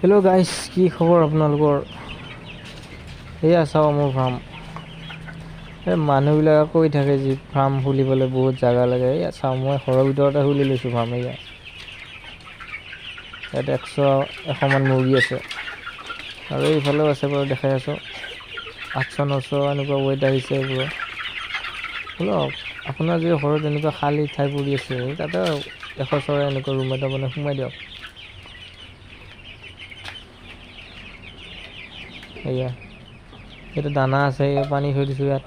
Hello' guys, কি খবৰ আপোনালোকৰ? এয়া চাওঁ মোৰ ফাৰ্ম। এই মানুহবিলাকে কৈ থাকে যি ফাৰ্ম খুলিবলৈ বহুত জেগা লাগে। এয়া চাওঁ, মই ঘৰৰ ভিতৰতে খুলি লৈছোঁ ফাৰ্ম। ইয়াত 100মান মুৰ্গী আছে আৰু এইফালেও আছে বাৰু, দেখাই আছোঁ 800-900 এনেকুৱা ৱেইট আহিছে এইবোৰৰ। শুনক, আপোনাৰ যদি ঘৰত এনেকুৱা খালী ঠাই পৰি আছে, তাতে 100 চৰাই এনেকুৱা ৰুম এটা বনাই সোমাই দিয়ক। এয়া এইটো দানা আছে, পানী থৈ দিছোঁ ইয়াত।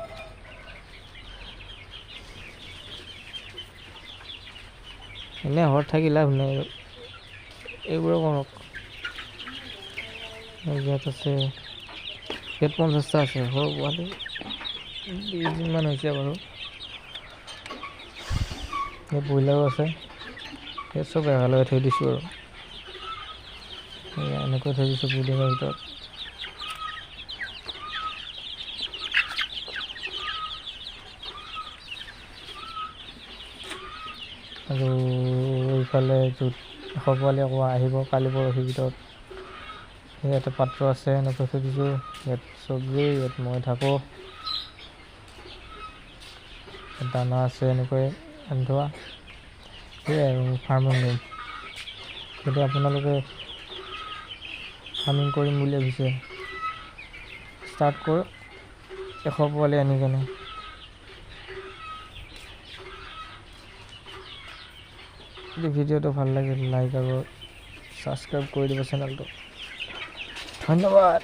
এনেই ঘৰত থাকি লাভ নাই, এইবোৰে কৰক। ইয়াত আছে, ইয়াত 50টা আছে সৰু পোৱালি, 20 দিনমান হৈছে বাৰু। ইয়াত ব্ৰইলাৰো আছে, ইয়াত চব একেলগে থৈ দিছোঁ আৰু এনেকৈ থৈ দিছোঁ বিল্ডিঙৰ ভিতৰত। আৰু এইফালে য'ত 100 পোৱালি আকৌ আহিব কালি পৰহিৰ ভিতৰত, ইয়াতে পাত্ৰ আছে, এনেকৈ থৈ দিছোঁ। ইয়াত চব্জি, ইয়াত মই থাকোঁ, দানা আছে এনেকৈ আনি থোৱা। সেয়াই আৰু ফাৰ্মিং ৰুম। যদি আপোনালোকে ফাৰ্মিং কৰিম বুলি ভাবিছে, ষ্টাৰ্ট কৰক 100 পোৱালি আনি কেনে। যদি ভিডিঅ'টো ভাল লাগে, লাইক আৰু ছাবস্ক্ৰাইব কৰি দিব চেনেলটো। ধন্যবাদ।